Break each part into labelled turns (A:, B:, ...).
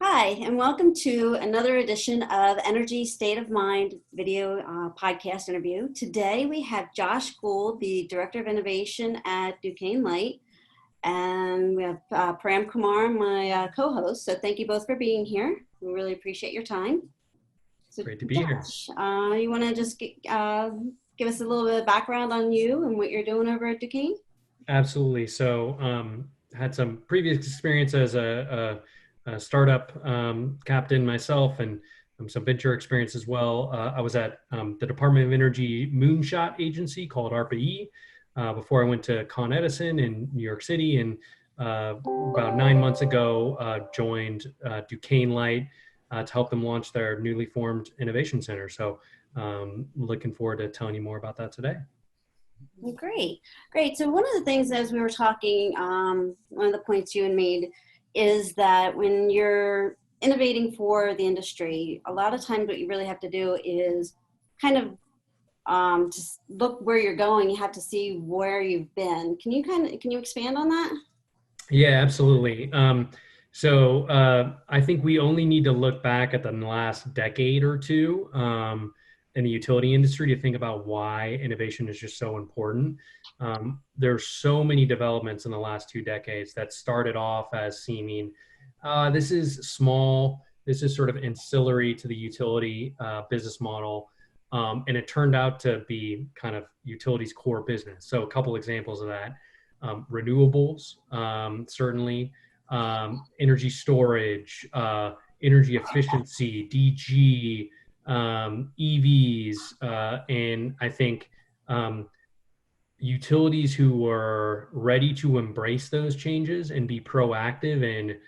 A: Hi, and welcome to another edition of Energy State of Mind video podcast interview. Today we have Josh Gould, the Director of Innovation at Duquesne Light, and we have Param Kumar, my co-host. So thank you both for being here. We really appreciate your time. So
B: Great to be
A: Josh, you want to just give us a little bit of background on you and what you're doing over at Duquesne?
B: Absolutely. So had some previous experience as a startup captain myself, and some venture experience as well. I was at the Department of Energy moonshot agency called ARPA-E before I went to Con Edison in New York City, and about 9 months ago joined Duquesne Light to help them launch their newly formed innovation center. So looking forward to telling you more about that today.
A: Great. So one of the things, as we were talking, one of the points you had made is that when you're innovating for the industry, a lot of times what you really have to do is kind of just look where you're going. You have to see where you've been. Can you expand on that?
B: Yeah, absolutely. So I think we only need to look back at the last decade or two in the utility industry to think about why innovation is just so important. There's so many developments in the last 2 decades that started off as seeming, this is small, this is sort of ancillary to the utility business model. And it turned out to be kind of utility's core business. So a couple examples of that, renewables, certainly, energy storage, energy efficiency, DG, EVs, and I think utilities who were ready to embrace those changes and be proactive in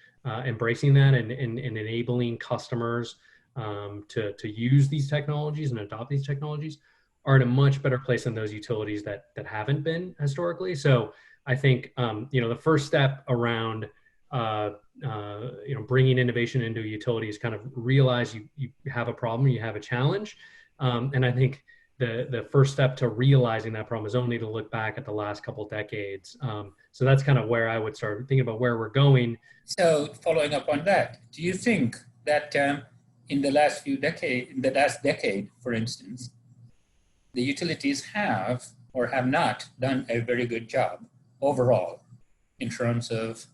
B: embracing that and enabling customers to use these technologies and adopt these technologies are in a much better place than those utilities that haven't been historically. So I think the first step around bringing innovation into a utility is kind of realize you have a problem, you have a challenge, and I think the first step to realizing that problem is only to look back at the last couple of decades. So that's kind of where I would start thinking about where we're going.
C: So following up on that, do you think that in the last decade, for instance, the utilities have or have not done a very good job overall in terms of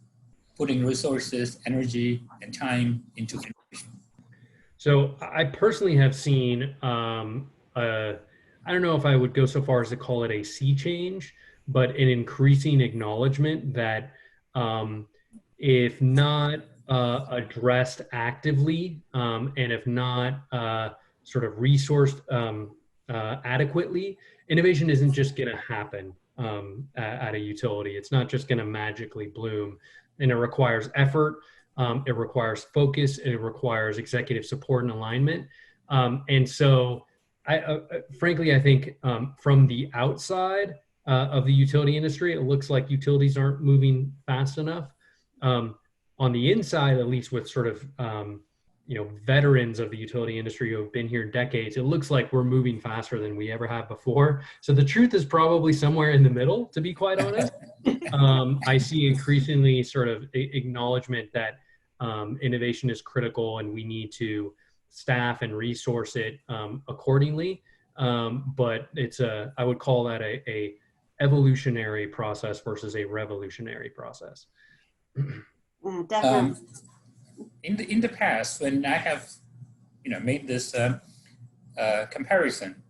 C: putting resources, energy, and time into innovation?
B: So I personally have seen, I don't know if I would go so far as to call it a sea change, but an increasing acknowledgement that if not addressed actively and if not sort of resourced adequately, innovation isn't just going to happen at a utility. It's not just going to magically bloom. And it requires effort, it requires focus, and it requires executive support and alignment. And so, frankly, I think from the outside of the utility industry, it looks like utilities aren't moving fast enough. On the inside, at least with sort of veterans of the utility industry who have been here decades, it looks like we're moving faster than we ever have before. So the truth is probably somewhere in the middle, to be quite honest. I see increasingly sort of acknowledgement that innovation is critical and we need to staff and resource it accordingly. But I would call that a evolutionary process versus a revolutionary process.
A: Definitely.
C: In the past, when I have made this comparison,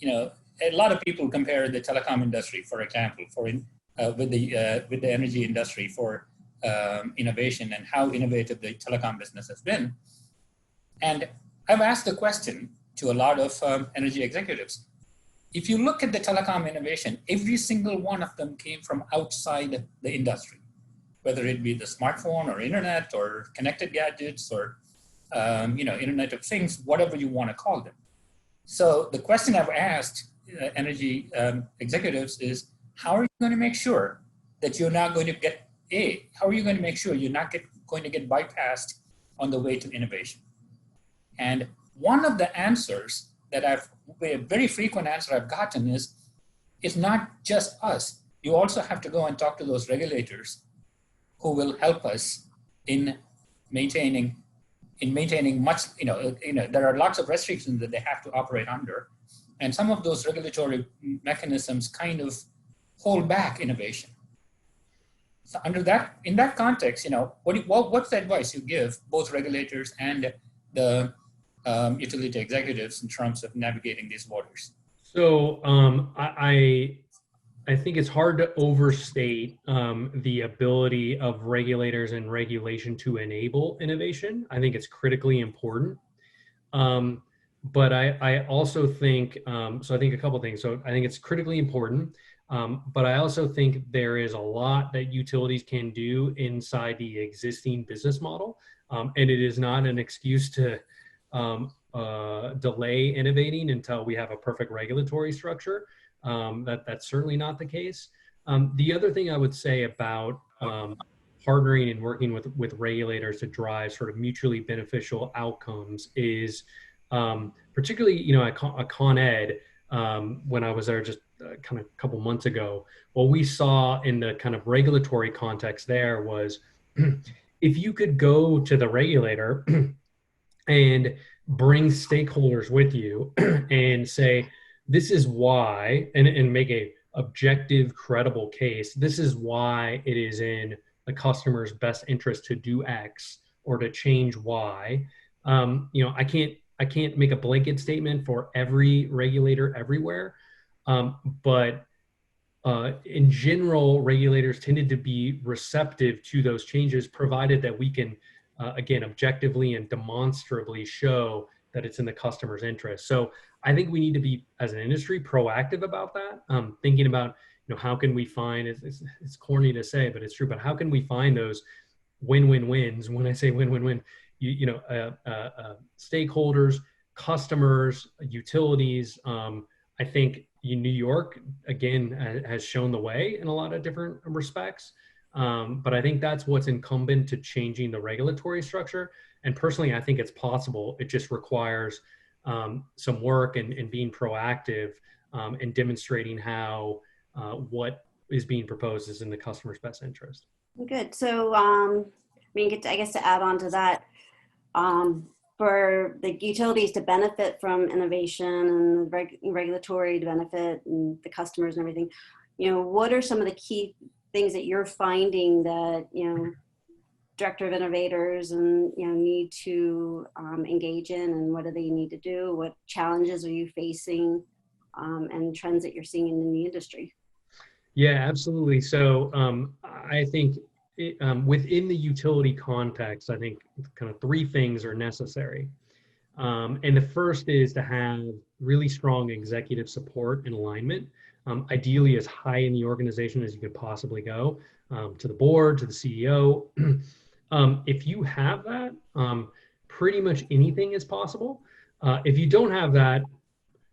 C: a lot of people compare the telecom industry, for example, with the energy industry for innovation and how innovative the telecom business has been. And I've asked the question to a lot of energy executives. If you look at the telecom innovation, every single one of them came from outside the industry, whether it be the smartphone or internet or connected gadgets or Internet of Things, whatever you want to call them. So the question I've asked energy executives is, how are you going to make sure that you're not going to get how are you going to make sure you're not going to get bypassed on the way to innovation? And one of the answers that a very frequent answer I've gotten is, it's not just us. You also have to go and talk to those regulators who will help us in maintaining in maintaining there are lots of restrictions that they have to operate under. And some of those regulatory mechanisms kind of hold back innovation. So in that context, what's the advice you give both regulators and the utility executives in terms of navigating these waters?
B: So I think it's hard to overstate the ability of regulators and regulation to enable innovation. I think it's critically important. But I also think, so I think a couple things. So I think it's critically important, but I also think there is a lot that utilities can do inside the existing business model. And it is not an excuse to delay innovating until we have a perfect regulatory structure. That's certainly not the case. The other thing I would say about partnering and working with regulators to drive sort of mutually beneficial outcomes is particularly, at Con Ed, when I was there just kind of a couple months ago, what we saw in the kind of regulatory context there was if you could go to the regulator and bring stakeholders with you and say, this is why, and make a objective, credible case, this is why it is in the customer's best interest to do X or to change Y. I can't make a blanket statement for every regulator everywhere, but in general, regulators tended to be receptive to those changes, provided that we can, again, objectively and demonstrably show that it's in the customer's interest. So I think we need to be, as an industry, proactive about that, thinking about, how can we find, it's corny to say, but it's true, but how can we find those win-win-wins? When I say win-win-win, stakeholders, customers, utilities. I think New York, again, has shown the way in a lot of different respects. But I think that's what's incumbent to changing the regulatory structure. And personally, I think it's possible. It just requires some work and being proactive and demonstrating how what is being proposed is in the customer's best interest.
A: Good. So, I guess to add on to that, for the utilities to benefit from innovation and regulatory to benefit and the customers and everything, what are some of the key things that you're finding that, director of innovators and, need to engage in, and what do they need to do? What challenges are you facing and trends that you're seeing in the industry?
B: Yeah, absolutely. So I think within the utility context, I think kind of three things are necessary. And the first is to have really strong executive support and alignment, ideally as high in the organization as you could possibly go, to the board, to the CEO. If you have that, pretty much anything is possible. If you don't have that,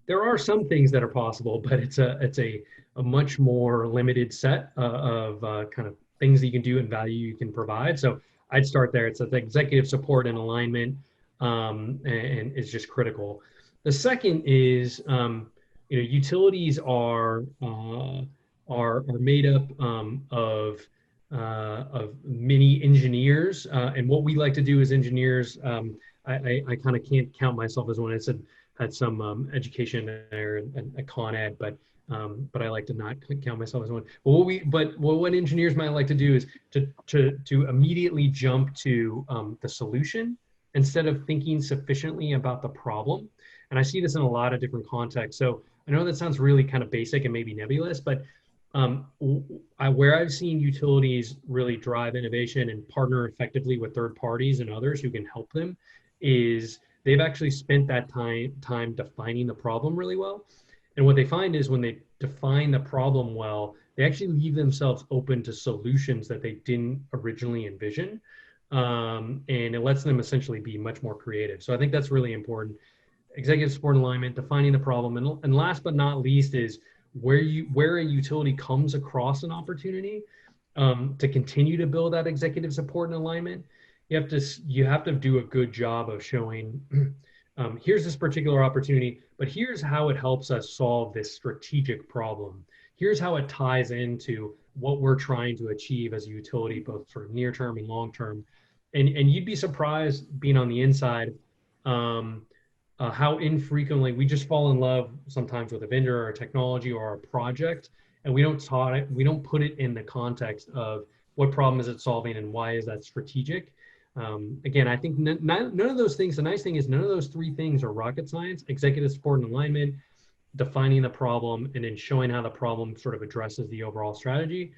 B: there are some things that are possible, but it's a much more limited set of kind of things that you can do and value you can provide. So I'd start there. It's the executive support and alignment, and it's just critical. The second is, utilities are made up of many engineers, and what we like to do as engineers, I kind of can't count myself as one. I had some education there at Con Ed, but I like to not count myself as one. What engineers might like to do is to immediately jump to the solution instead of thinking sufficiently about the problem. And I see this in a lot of different contexts. So I know that sounds really kind of basic and maybe nebulous, but where I've seen utilities really drive innovation and partner effectively with third parties and others who can help them is they've actually spent that time defining the problem really well. And what they find is when they define the problem well, they actually leave themselves open to solutions that they didn't originally envision. And it lets them essentially be much more creative. So I think that's really important. Executive support and alignment, defining the problem. And last but not least is where a utility comes across an opportunity to continue to build that executive support and alignment. You have to do a good job of showing here's this particular opportunity, but here's how it helps us solve this strategic problem. Here's how it ties into what we're trying to achieve as a utility, both sort of near term and long term. and you'd be surprised being on the inside, um, how infrequently we just fall in love sometimes with a vendor or a technology or a project, and we don't put it in the context of what problem is it solving and why is that strategic. Again, I think none of those things, the nice thing is none of those three things are rocket science: executive support and alignment, defining the problem, and then showing how the problem sort of addresses the overall strategy.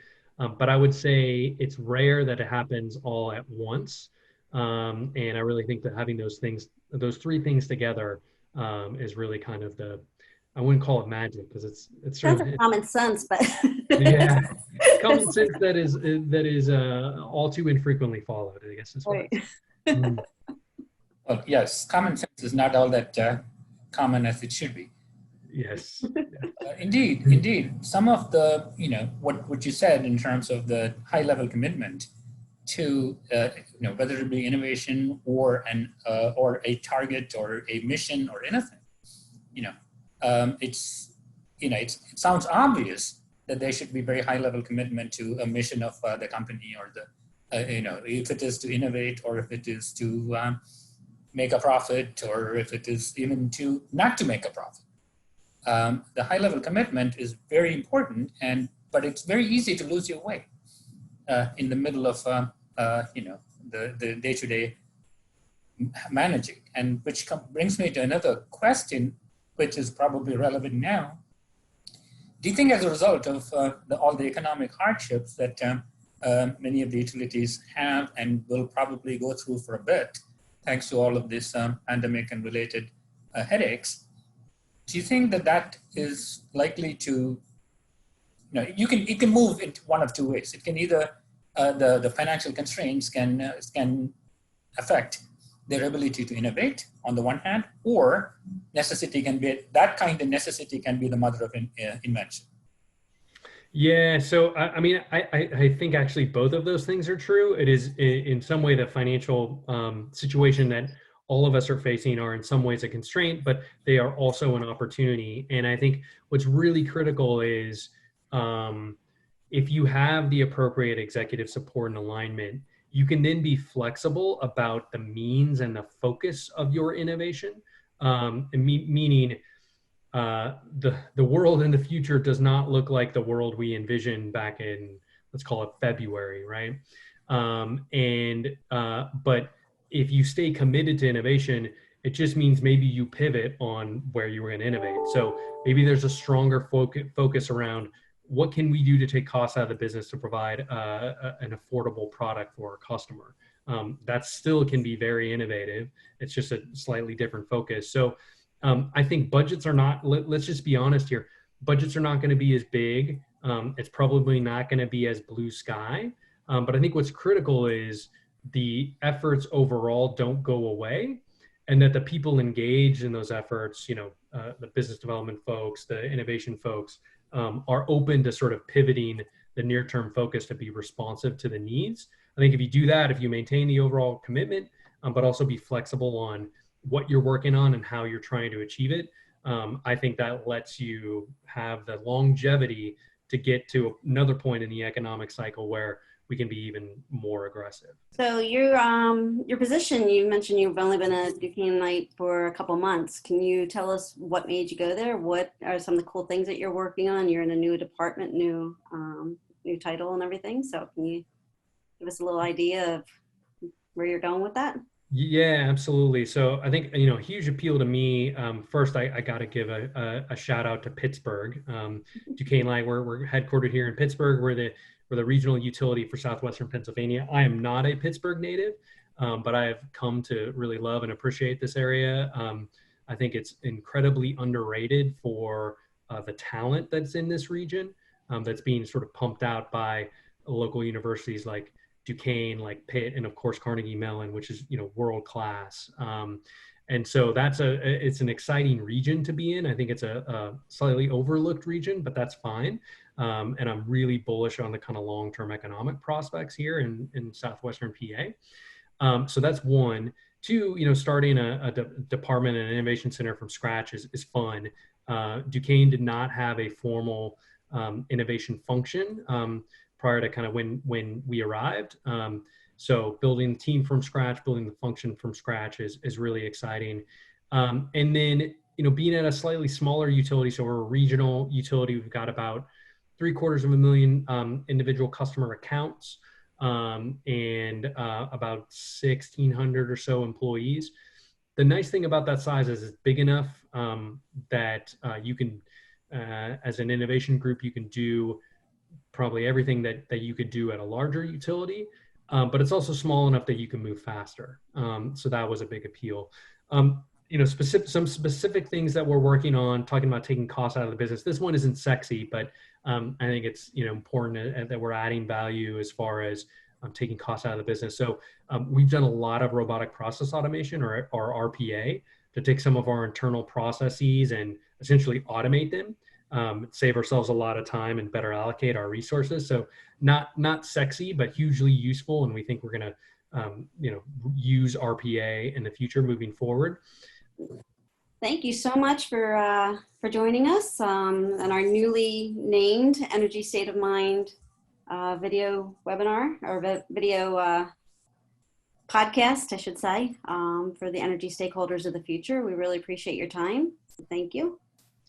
B: But I would say it's rare that it happens all at once. And I really think that having those things, those three things together, is really kind of I wouldn't call it magic because it's sort
A: Sounds
B: of,
A: like common sense, but
B: yeah, common sense that is all too infrequently followed, I guess is what
A: right.
B: Mm.
C: Well, yes, common sense is not all that common as it should be.
B: Yes.
C: Indeed. Some of the, what you said in terms of the high level commitment to, whether it be innovation or or a target or a mission or anything, it sounds obvious that there should be very high level commitment to a mission of the company or if it is to innovate or if it is to make a profit or if it is even to not to make a profit. The high level commitment is very important, but it's very easy to lose your way in the middle of the day-to-day managing, and which brings me to another question, which is probably relevant now. Do you think, as a result of all the economic hardships that many of the utilities have and will probably go through for a bit, thanks to all of this pandemic and related headaches, do you think that is likely to, it can move into one of two ways. It can either, the financial constraints can affect their ability to innovate on the one hand, or necessity can be the mother of invention.
B: Yeah, so I think actually both of those things are true. It is in some way the financial situation that all of us are facing are in some ways a constraint, but they are also an opportunity. And I think what's really critical is if you have the appropriate executive support and alignment, you can then be flexible about the means and the focus of your innovation, meaning the world in the future does not look like the world we envisioned back in, let's call it February, right? But if you stay committed to innovation, it just means maybe you pivot on where you were going to innovate. So maybe there's a stronger focus around what can we do to take costs out of the business to provide an affordable product for our customer. That still can be very innovative. It's just a slightly different focus. So I think budgets are not, let's just be honest here, budgets are not going to be as big. It's probably not going to be as blue sky. But I think what's critical is the efforts overall don't go away, and that the people engaged in those efforts, the business development folks, the innovation folks, are open to sort of pivoting the near-term focus to be responsive to the needs. I think if you do that, if you maintain the overall commitment, but also be flexible on what you're working on and how you're trying to achieve it, I think that lets you have the longevity to get to another point in the economic cycle where we can be even more aggressive.
A: So your position, you mentioned you've only been at Duquesne Light for a couple months. Can you tell us what made you go there? What are some of the cool things that you're working on? You're in a new department, new title and everything. So can you give us a little idea of where you're going with that?
B: Yeah, absolutely. So I think, a huge appeal to me, first, I got to give a shout out to Pittsburgh. Duquesne Light, we're headquartered here in Pittsburgh. We're the regional utility for Southwestern Pennsylvania. I am not a Pittsburgh native, but I have come to really love and appreciate this area. I think it's incredibly underrated for the talent that's in this region, that's being sort of pumped out by local universities like Duquesne, like Pitt, and of course Carnegie Mellon, which is world class. And so it's an exciting region to be in. I think it's a slightly overlooked region, but that's fine. And I'm really bullish on the kind of long-term economic prospects here in southwestern PA. So that's one. Two, starting a department and an innovation center from scratch is fun. Duquesne did not have a formal innovation function prior to kind of when we arrived. So building the team from scratch, building the function from scratch is really exciting. And then, being at a slightly smaller utility, so we're a regional utility, we've got about 750,000 individual customer accounts, and about 1,600 or so employees. The nice thing about that size is it's big enough that you can, as an innovation group, you can do probably everything that you could do at a larger utility, but it's also small enough that you can move faster. So that was a big appeal. Some specific things that we're working on, talking about taking costs out of the business. This one isn't sexy, but I think it's important that we're adding value as far as taking costs out of the business. So we've done a lot of robotic process automation, or RPA, to take some of our internal processes and essentially automate them, save ourselves a lot of time and better allocate our resources. So not sexy, but hugely useful, and we think we're going to use RPA in the future moving forward.
A: Thank you so much for joining us on our newly named Energy State of Mind video webinar, or video podcast, I should say, for the energy stakeholders of the future. We really appreciate your time. Thank you.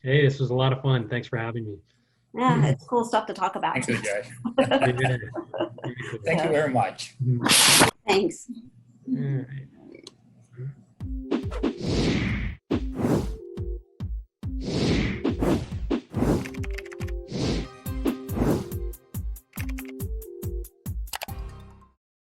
B: Hey, this was a lot of fun. Thanks for having me.
A: Yeah, it's cool stuff to talk about.
C: Thanks, Josh.
B: Yeah.
C: Thank you very much.
A: Thanks.
B: All right.